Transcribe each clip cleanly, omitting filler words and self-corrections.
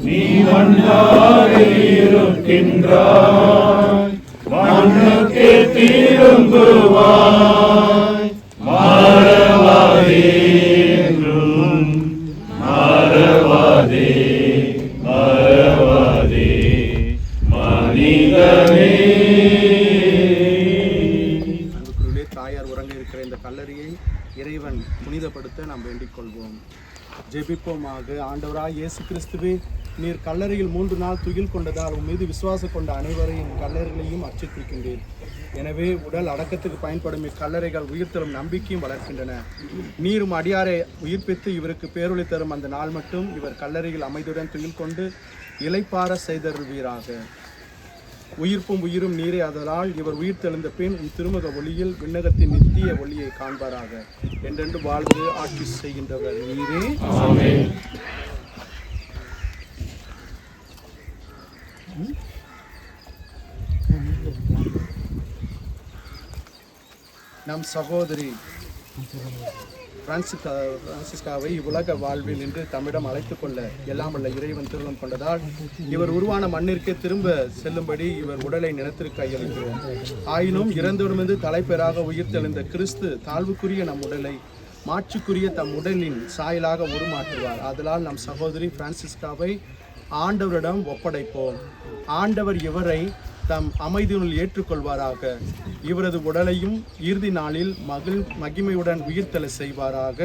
நீ மண்ணாக இருக்கின்றாய், மண்ணுக்கு திரும்புவாய், மாறவாதே என்றும் மாறவாதே, மாறவாதே மனிதனே. அன்புக்குள்ளே தாயார் உறங்க இருக்கிற இந்த கல்லறையை இறைவன் புனிதப்படுத்த நாம் வேண்டிக் கொள்வோம். ஜெபிப்போமாக. ஆண்டவராய் இயேசு கிறிஸ்துவே, நீர் கல்லறையில் 3 நாள் துயில் கொண்டதால் உன் மீது விசுவாசம் கொண்ட அனைவரையும் கல்லறைகளையும் அர்ச்சித்திருக்கின்றேன். எனவே உடல் அடக்கத்துக்கு பயன்படும் இக்கல்லறைகள் உயிர்த்தரும் நம்பிக்கையும் வளர்க்கின்றன. நீரும் அடியாரை உயிர்ப்பித்து இவருக்கு பேரொளி தரும் அந்த நாள் மட்டும் இவர் கல்லறையில் அமைதியுடன் துயில் கொண்டு இளைப்பார செய்தருள்வீராக. உயிர்ப்பும் உயிரும் நீரே, அதனால் இவர் உயிர் தெழுந்த பின் திருமுக ஒளியில் விண்ணகத்தின் நித்திய ஒளியை காண்பாராக. என்றென்று வாழ்ந்து ஆட்சி செய்கின்றவர் நீரே. நம் சகோதரி பிரான்சிஸ்காவை இவ்வுலக வாழ்வில் இன்று தம்மிடம் அழைத்துக் கொள்ள எல்லாம் வல்ல இறைவன் திருமணம் கொண்டதால் இவர் உருவான மண்ணிற்கே திரும்ப செல்லும்படி இவர் உடலை நிலத்திற்கு கையளிக்கிறோம். ஆயினும் இறந்தோடுமிருந்து தலைப்பெறாக உயிர் தெழுந்த கிறிஸ்து தாழ்வுக்குரிய நம் உடலை மாட்சிக்குரிய தம் உடலின் சாயலாக உருமாற்றுவார். அதனால் நம் சகோதரி பிரான்சிஸ்காவை ஆண்டவரிடம் ஒப்படைப்போம். ஆண்டவர் இவரை தம் அமைதியுள் ஏற்றுக்கொள்வாராக. இவரது உடலையும் இறுதி நாளில் மகிமையுடன் உயிர்த்தெழ செய்வாராக.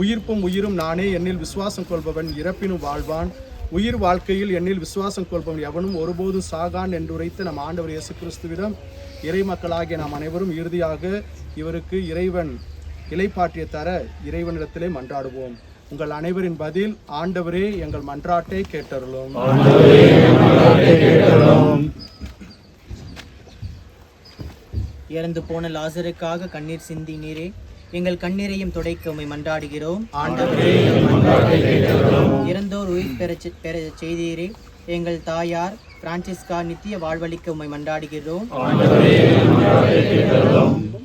உயிர்ப்பும் உயிரும் நானே, என்னில் விசுவாசம் கொள்பவன் இறப்பினும் வாழ்வான், உயிர் வாழ்க்கையில் என்னில் விசுவாசம் கொள்பவன் எவனும் ஒருபோதும் சாகான் என்றுரைத்த நம் ஆண்டவர் இயேசு கிறிஸ்துவிடம் இறை மக்களாகிய நாம் அனைவரும் இறுதியாக இவருக்கு இறைவன் இளைப்பாற்றிய தர இறைவனிடத்திலே மன்றாடுவோம். உங்கள் அனைவரின் பதில், ஆண்டவரே எங்கள் மன்றாட்டை கேட்டருளும். இறந்து போன லாசருக்காக கண்ணீர் சிந்தி நீரே, எங்கள் கண்ணீரையும் துடைக்க உம்மை மன்றாடுகிறோம். ஆண்டவரே இறந்தோர் உயிர் பெற செய்தீரே, எங்கள் தாயார் பிரான்சிஸ்கா நித்திய வாழ்வளிக்க உம்மை மன்றாடுகிறோம்.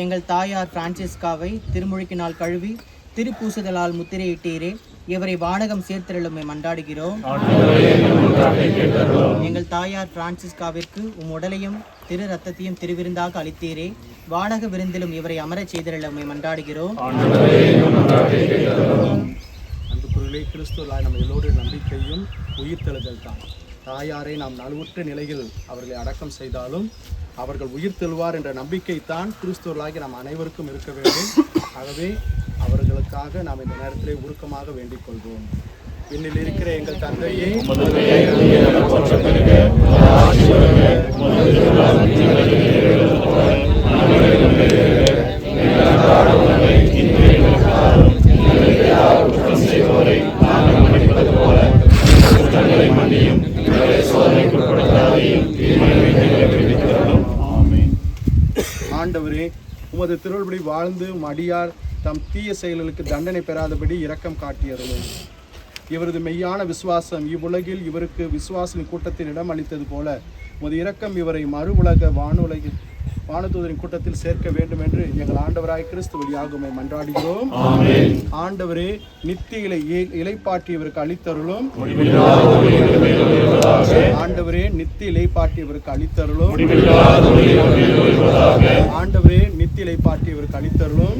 எங்கள் தாயார் பிரான்சிஸ்காவை திருமுழுக்கினால் கழுவி திருப்பூசுதலால் முத்திரையிட்டீரே, இவரை வானகம் சேர்த்திருளுமை மன்றாடுகிறோம். எங்கள் தாயார் பிரான்சிஸ்காவிற்கு உம் உடலையும் திரு ரத்தத்தையும் திருவிருந்தாக அளித்தீரே, வானக விருந்திலும் இவரை அமரச் செய்திருளுமை மன்றாடுகிறோம். அன்புக்குள்ளே கிறிஸ்துவாய் நம்ம எல்லோருடைய நம்பிக்கையும் உயிர்த்தெழுதல் தான். தாயாரை நாம் நலுவுற்ற நிலையில் அவர்களை அடக்கம் செய்தாலும் அவர்கள் உயிர் தெழுவார் என்ற நம்பிக்கை தான் கிறிஸ்துவர்களாகி நாம் அனைவருக்கும் இருக்க வேண்டும். ஆகவே அவர்களுக்காக நாம் இந்த நேரத்திலே உருக்கமாக வேண்டிக் கொள்வோம். விண்ணில் இருக்கிற எங்கள் தந்தையே, ஆண்டவரே உமது திருவள்ளுபடி வாழ்ந்து மடியார் தம் தீய செயல்களுக்கு தண்டனை பெறாதபடி இரக்கம் காட்டியருளும். இவரது மெய்யான விசுவாசம் இவ்வுலகில் இவருக்கு விசுவாசின் கூட்டத்தில் இடம் அளித்தது போல உமது இரக்கம் இவரை மறு உலக வானுலகில் வானதூதரின் கூட்டத்தில் சேர்க்க வேண்டும் என்று எங்கள் ஆண்டவராய் கிறிஸ்து வழியாக உம்மை மன்றாடுகிறோம். ஆண்டவரே, நித்திய இலைப்பாட்டியவருக்கு அளித்தருளும். ஆண்டவரே, நித்திய இலைப்பாட்டியவருக்கு அளித்தருளும். ஆண்டவரே, நித்திய இலைப்பாட்டியவருக்கு அளித்தருளும்.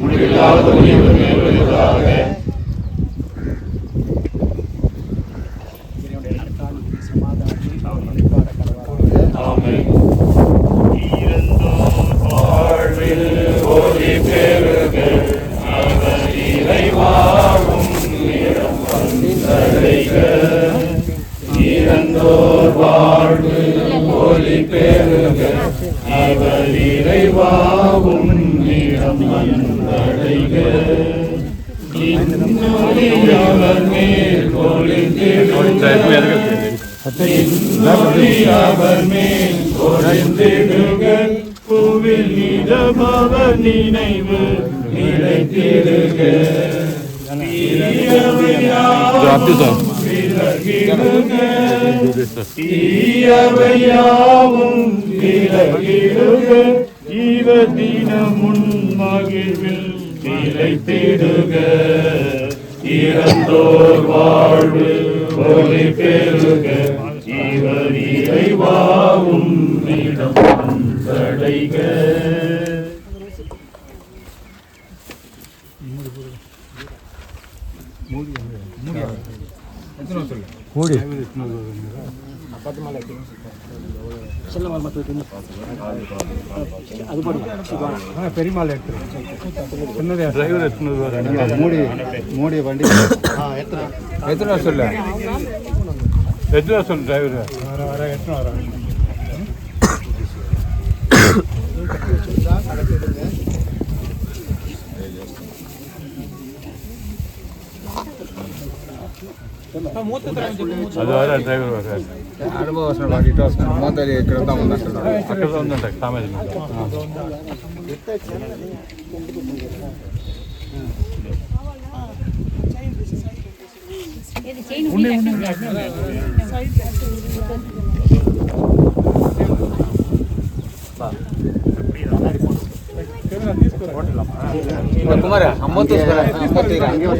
பூவில் நிதபவர் நினைவு நிலைத்திடுக. தீயவையாவும் விலகிடுக. இவ தினமுன் மகிழ்வில் நிலைத்திடுக. இறந்தோர் வாழ்வு ஒளி பெருக. இவர் இறைவாவும் இடம் வந்தடைக. பெரியமாள் மூடி வண்டி எத்தனை சொல்ல டிரைவர் வர எத்தனை வர అది వర డ్రైవర్ వర అనుభవం వస్తున్నాడు వాడు ఇటు వస్తున్నాడు మోతలి ఇక్కడ అక్కడ ఉందంట కామేజ్ కుమార అమ్మ తీసుకురా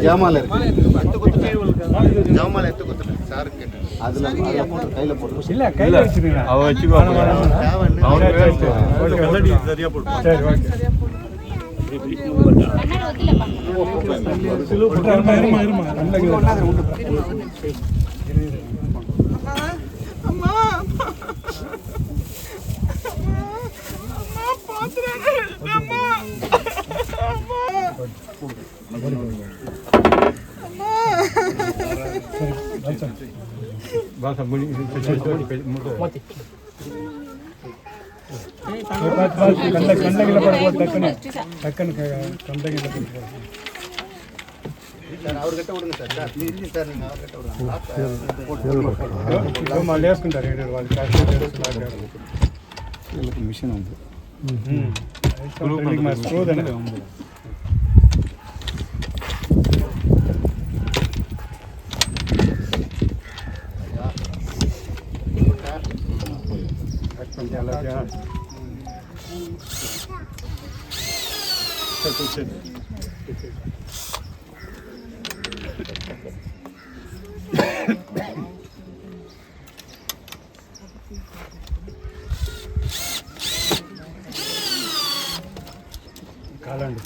జామాలు ஜாமால எடுத்து கொடுத்துட்டேன் சார் கேட்டேன் அதுல போட்டு கையில போட்டு இல்ல கையில வச்சிருங்க அவ வச்சுக்கோ அவனே கல்லடி சரியா போடு சரி ஓகே கண்ணாடி ஒதிலப்பா சிலு போட்டு இருமா கண்ணாடி உண்டு அம்மா அம்மா பாத்துறானே அம்மா bahasa bunyi கண்ணகில படுவோம் டக்குன்னு கண்ணகில படுவோம் சார் அவர்கிட்ட விடுங்க சார் சார் ப்ளீஸ் சார் நீங்க அவர்கிட்ட விடுங்க நம்ம లేసుకుంటారు ఏడు వాళ్ళు కాస్త మిషన్ ఉంది గ్రూప్ స్క్రూదనే ఉంది కాలండి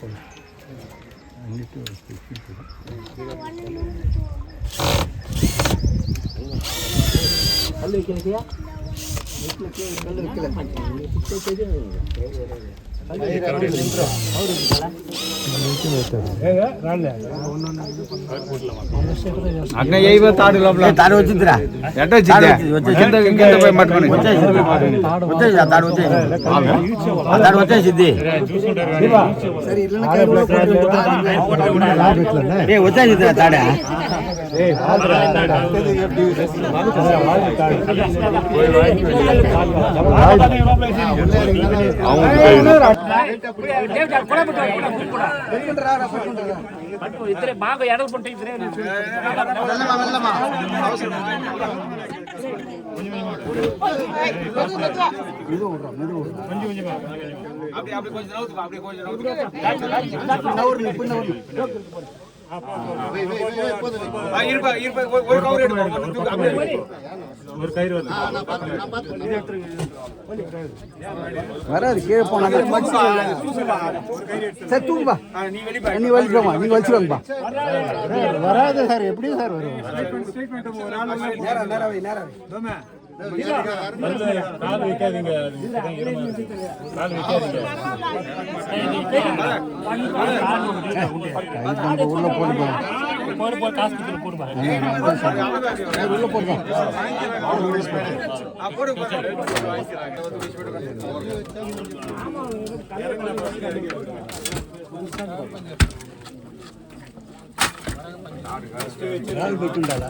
అన్నిటి తాడు వచ్చిందిరా ఎట్ట వచ్చింది పట్టుకుని తాడు వచ్చేసింది వచ్చేసిందిరా తాడా ఇద్దరే బాగా ఎడలు ఉంటాయి ఇద్దరే வராது கீழே போனா சார் தூக்குப்பா நீ வலிச்சுவாங்க நீ வலிச்சுவாங்கப்பா வராது சார் எப்படி சார் வரும் கால் வைக்காதீங்க உள்ள போடுவோம் காசு போடுவா உள்ள போடுவோம் రాళ్ళు పెట్టుండాలా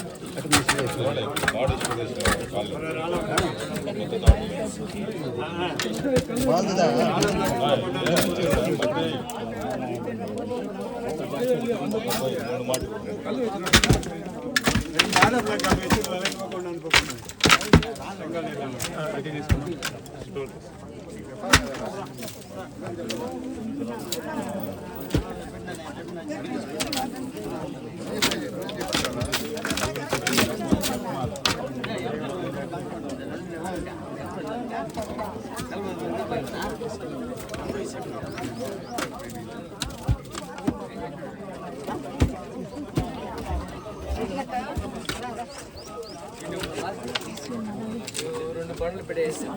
రెండు బండ్లు పెట్టేసి